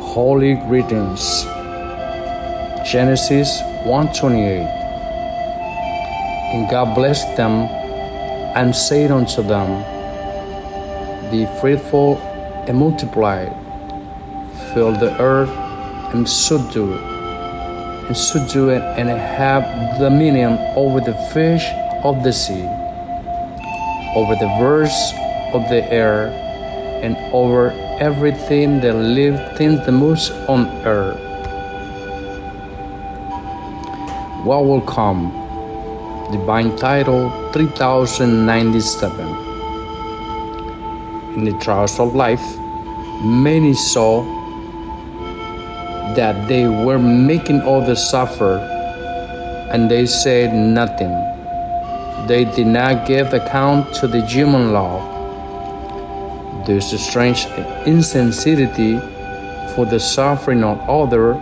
Holy greetings. Genesis 1:28. And God blessed them and said unto them, Be fruitful and multiply, fill the earth and subdue it, and have dominion over the fish of the sea, over the birds of the air, and over everything that things that moves on earth. What will come? Divine title 3097. In the trials of life, many saw that they were making others suffer, and they said nothing. They did not give account to the human law. This strange insensitivity for the suffering of others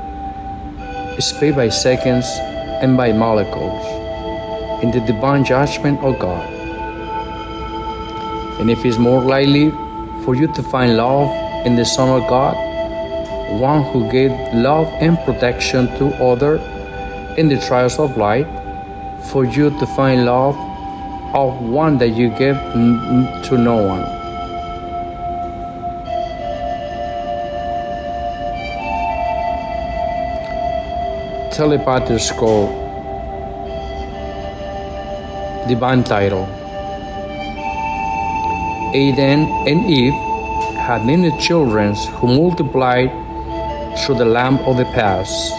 is paid by seconds and by molecules in the divine judgment of God. And if it's more likely for you to find love in the Son of God, one who gave love and protection to others in the trials of life, for you to find love of one that you gave to no one. Telepathic Scroll. Divine title. Adam and Eve had many children who multiplied through the lamp of the past,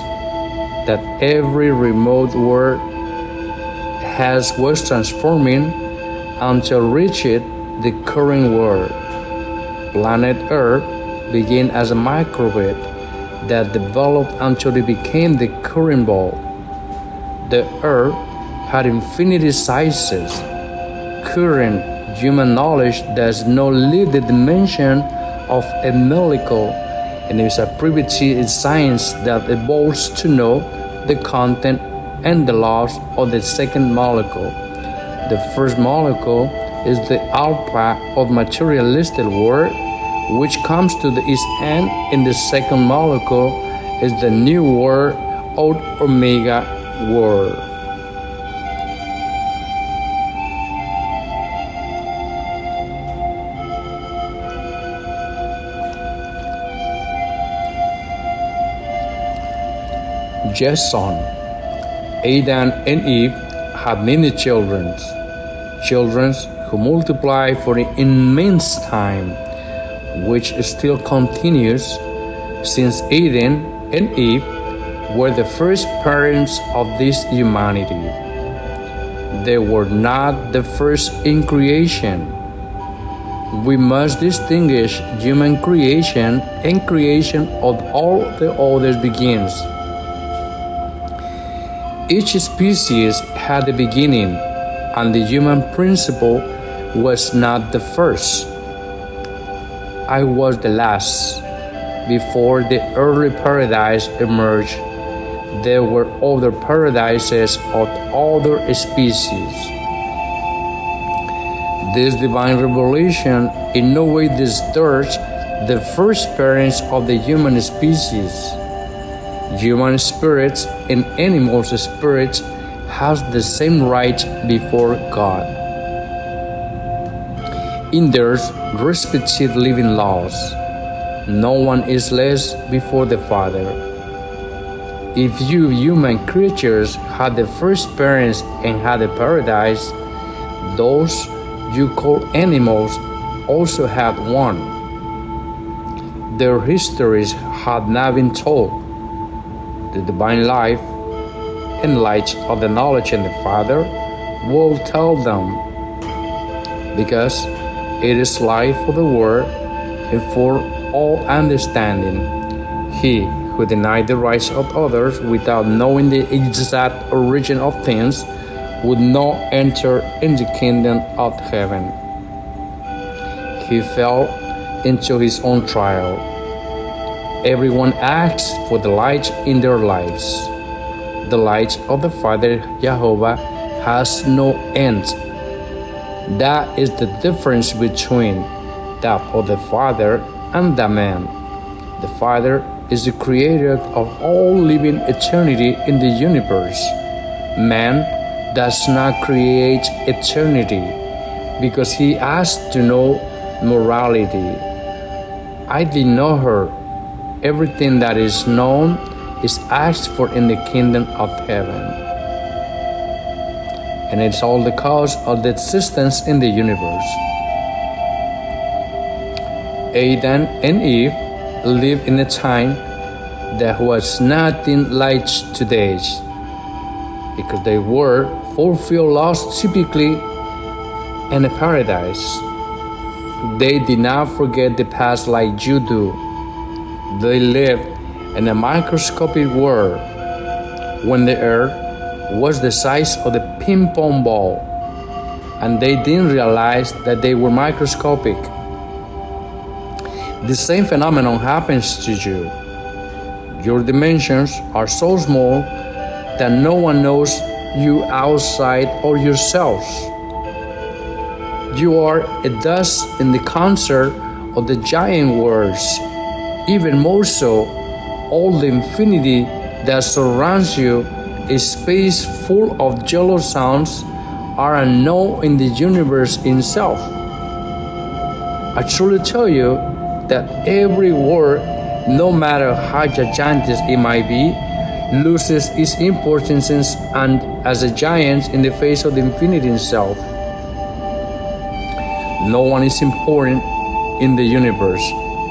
that every remote world was transforming until reached the current world. Planet Earth began as a microbe that developed until it became the current ball. The Earth had infinity sizes. Current human knowledge does not leave the dimension of a molecule, and is a primitive science that evolves to know the content and the laws of the second molecule. The first molecule is the alpha of materialistic world, which comes to the east end, and the second molecule is the new world or omega world. Jason. Adam and Eve had many children who multiplied for an immense time, which still continues, since Adam and Eve were the first parents of this humanity. They were not the first in creation. We must distinguish human creation and creation of all the others begins. Each species had a beginning, and the human principle was not the first. I was the last. Before the early paradise emerged, there were other paradises of other species. This divine revelation in no way disturbs the first parents of the human species. Human spirits and animal spirits have the same right before God in their respective living laws. No one is less before the Father. If you human creatures had the first parents and had a paradise, those you call animals also had one. Their histories had not been told. The divine life and light of the knowledge in the Father will tell them, because it is life for the world and for all understanding. He who denied the rights of others without knowing the exact origin of things would not enter in the kingdom of heaven. He fell into his own trial. Everyone asks for the light in their lives. The light of the Father Jehovah has no end. That is the difference between that of the Father and the man. The Father is the creator of all living eternity in the universe. Man does not create eternity because he has to know morality. I did know her. Everything that is known is asked for in the kingdom of heaven. And it's all the cause of the existence in the universe. Adam and Eve lived in a time that was nothing like today's, because they were fulfilled lost typically in a paradise. They did not forget the past like you do. They lived in a microscopic world when the earth was the size of the ping pong ball, and they didn't realize that they were microscopic. The same phenomenon happens to you. Your dimensions are so small that no one knows you outside of yourselves. You are a dust in the concert of the giant worlds. Even more so, all the infinity that surrounds you, a space full of jealous sounds, are unknown in the universe itself. I truly tell you that every word, no matter how gigantic it might be, loses its importance and as a giant in the face of the infinity itself. No one is important in the universe,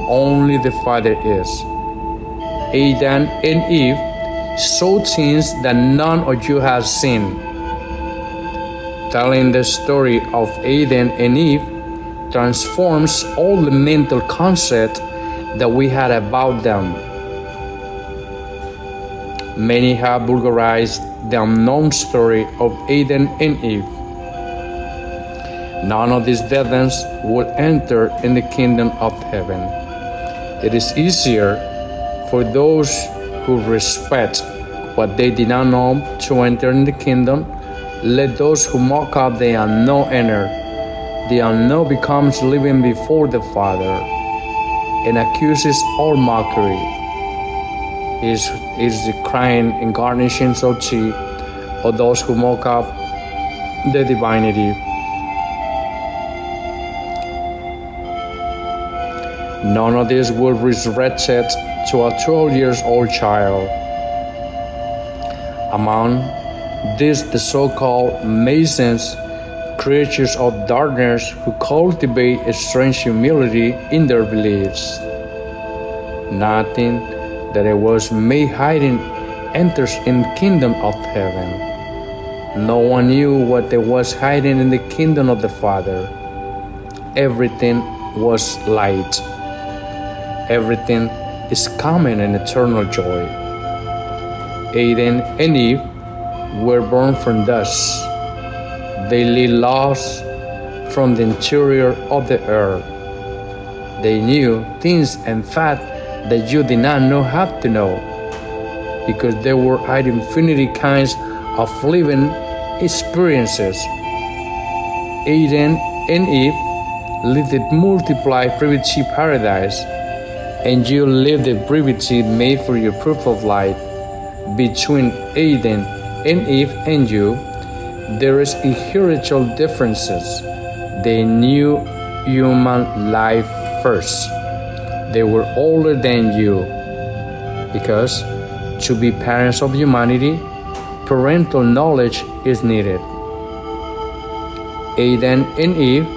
only the Father is. Adam and Eve saw things that none of you have seen. Telling the story of Adam and Eve transforms all the mental concept that we had about them. Many have vulgarized the unknown story of Adam and Eve. None of these dead-ends will enter in the kingdom of heaven. It is easier for those who respect what they did not know to enter in the kingdom. Let those who mock up the unknown enter. The unknown becomes living before the Father and accuses all mockery. Is the crying incarnations of Chi of those who mock up the divinity. None of this will resurrect to a 12-year-old child. Among these, the so-called Masons, creatures of darkness who cultivate a strange humility in their beliefs. Nothing that it was made hiding enters in the kingdom of heaven. No one knew what there was hiding in the kingdom of the Father. Everything was light. Everything is common and eternal joy. Adam and Eve were born from dust. They lived lost from the interior of the earth. They knew things and facts that you did not know how to know, because there were infinity kinds of living experiences. Adam and Eve lived a multiplied privity paradise, and you lived a privity made for your proof of light. Between Adam and Eve and you, there is inherent differences. They knew human life first. They were older than you, because to be parents of humanity, parental knowledge is needed. Adam and Eve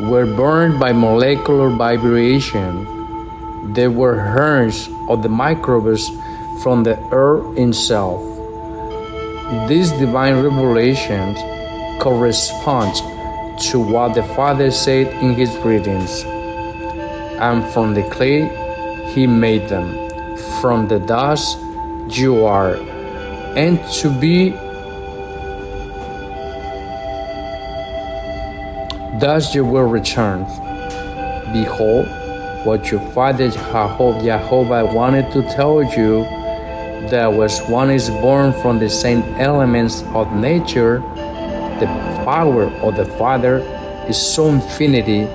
were born by molecular vibration. They were herds of the microbes from the earth itself. These divine revelations correspond to what the Father said in his readings. And from the clay he made them. From the dust you are, and to be thus you will return. Behold, what your father Jehovah wanted to tell you, that was one is born from the same elements of nature. The power of the Father is so infinity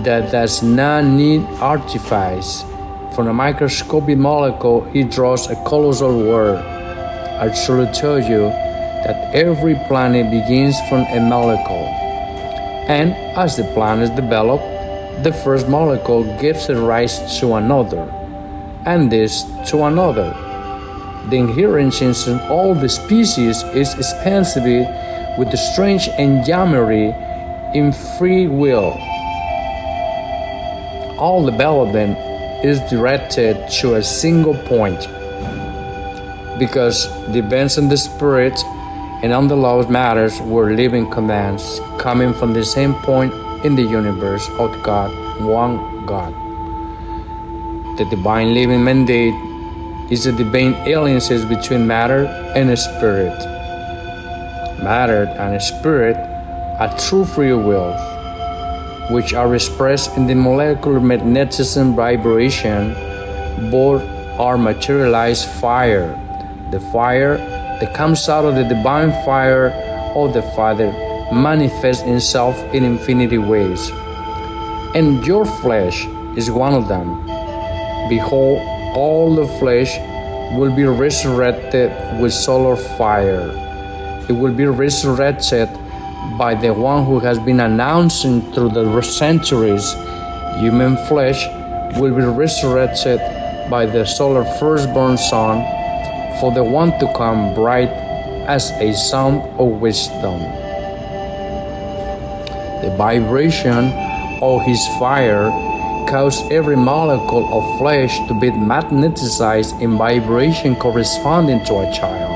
that does not need artifice From a microscopic molecule, he draws a colossal world. I truly tell you that every planet begins from a molecule. And as the planets develop, the first molecule gives rise to another, and this to another. The inherence in all the species is expansive with the strange enigmatic in free will. All development is directed to a single point, because the events in the spirit and on the laws matters were living commands coming from the same point in the universe of God, one God. The divine living mandate is the divine alliances between matter and spirit. Matter and spirit are true free wills, which are expressed in the molecular magnetism vibration. Both are materialized fire. The fire that comes out of the divine fire of the Father manifests itself in infinity ways, and your flesh is one of them. Behold, all the flesh will be resurrected with solar fire. It will be resurrected by the one who has been announcing through the centuries. Human flesh will be resurrected by the solar firstborn Son, for the one to come bright as a sun of wisdom. The vibration of his fire caused every molecule of flesh to be magnetized in vibration corresponding to a child.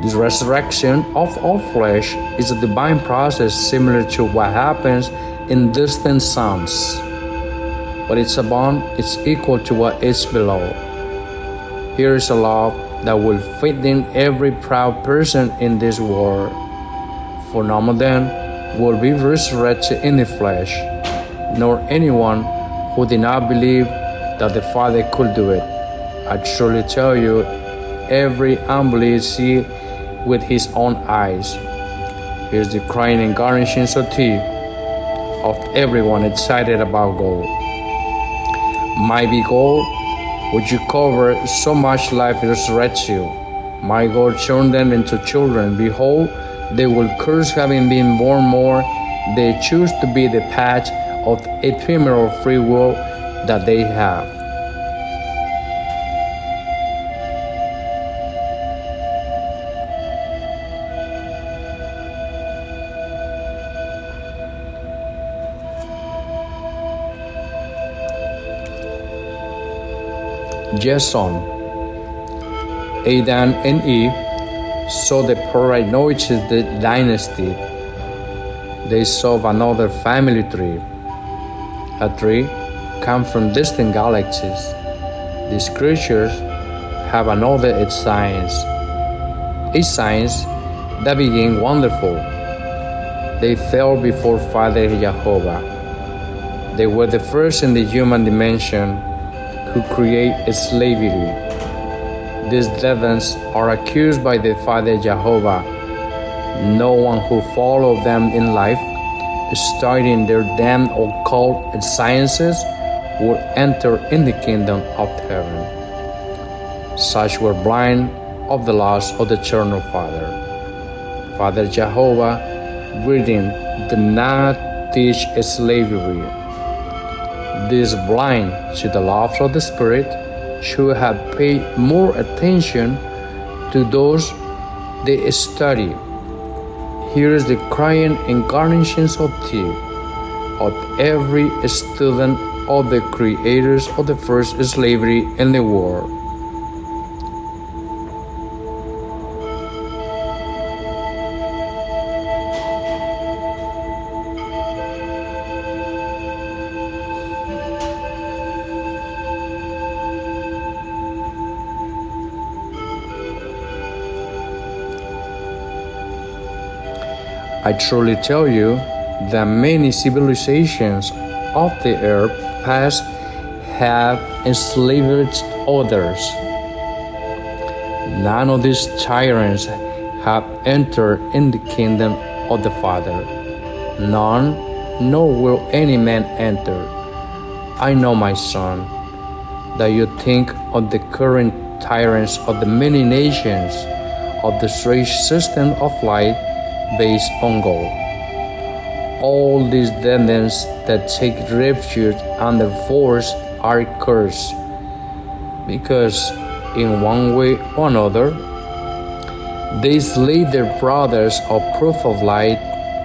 This resurrection of all flesh is a divine process similar to what happens in distant suns, but its above is equal to what is below. Here is a law that will fit in every proud person in this world, for none of them will be resurrected in the flesh, nor anyone who did not believe that the Father could do it. I truly tell you, every unbeliever sees with his own eyes. Here's the crying and garnishing of teeth of everyone excited about gold. My big gold, which you cover so much life resurrects you. My God turned them into children. Behold, they will curse having been born more. They choose to be the path of ephemeral free will that they have. Jason, Adam and Eve saw the paranoid dynasty. They saw another family tree. A tree come from distant galaxies. These creatures have another science, a science that became wonderful. They fell before Father Jehovah. They were the first in the human dimension who create slavery. These devils are accused by the Father Jehovah. No one who follows them in life, studying their damned occult sciences, would enter in the kingdom of heaven. Such were blind of the laws of the eternal Father. Father Jehovah, greeting, did not teach slavery. These blind to the laws of the Spirit should have paid more attention to those they study. Here is the crying incarnations of tears of every student of the creators of the first slavery in the world. I truly tell you that many civilizations of the earth past have enslaved others. None of these tyrants have entered in the kingdom of the Father. None, nor will any man enter. I know my son, that you think of the current tyrants of the many nations of the strange system of light based on gold. All these demons that take refuge under force are cursed, because in one way or another they slay their brothers of proof of light.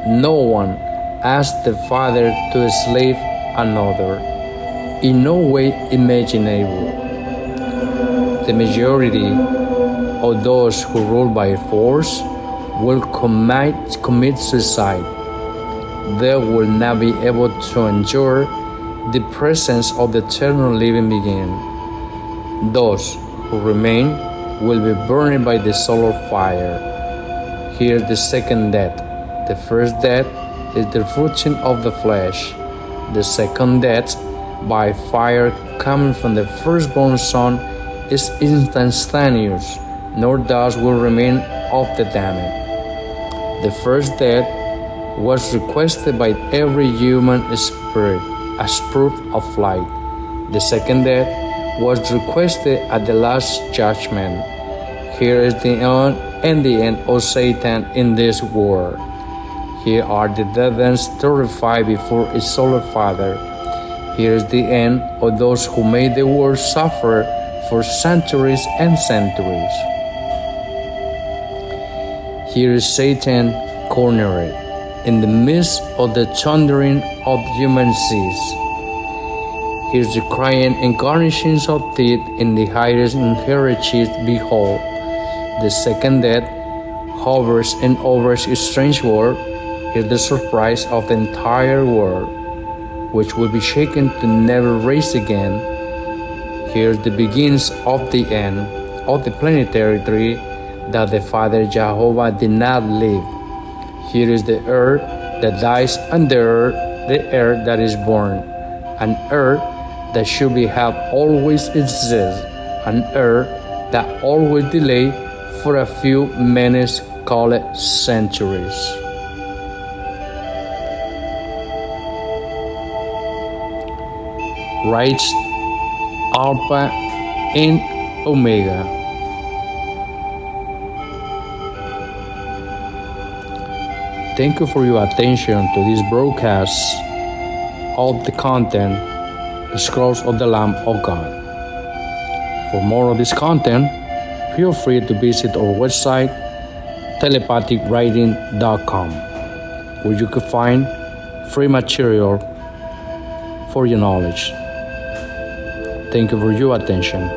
No one asked the Father to slay another, in no way imaginable. The majority of those who rule by force will commit suicide. They will not be able to endure the presence of the eternal living being. Those who remain will be burned by the solar fire. Here is the second death. The first death is the fruition of the flesh. The second death, by fire coming from the firstborn son, is instantaneous, nor dust will remain of the damned. The first death was requested by every human spirit as proof of light. The second death was requested at the last judgment. Here is the end of Satan in this world. Here are the demons terrified before its solar Father. Here is the end of those who made the world suffer for centuries and centuries. Here is Satan cornered in the midst of the thundering of human seas. Here's the crying and garnishings of teeth in the highest inheritance. Behold, the second death hovers and over a strange world. Here's the surprise of the entire world, which will be shaken to never rise again. Here's the beginnings of the end of the planetary tree that the Father Jehovah did not leave. Here is the earth that dies and the earth that is born, an earth that should be have always exist, an earth that always delay for a few minutes, call it centuries. Writes Alpha and Omega. Thank you for your attention to this broadcast of the content, the Scrolls of the Lamb of God. For more of this content, feel free to visit our website, telepathicwriting.com, where you can find free material for your knowledge. Thank you for your attention.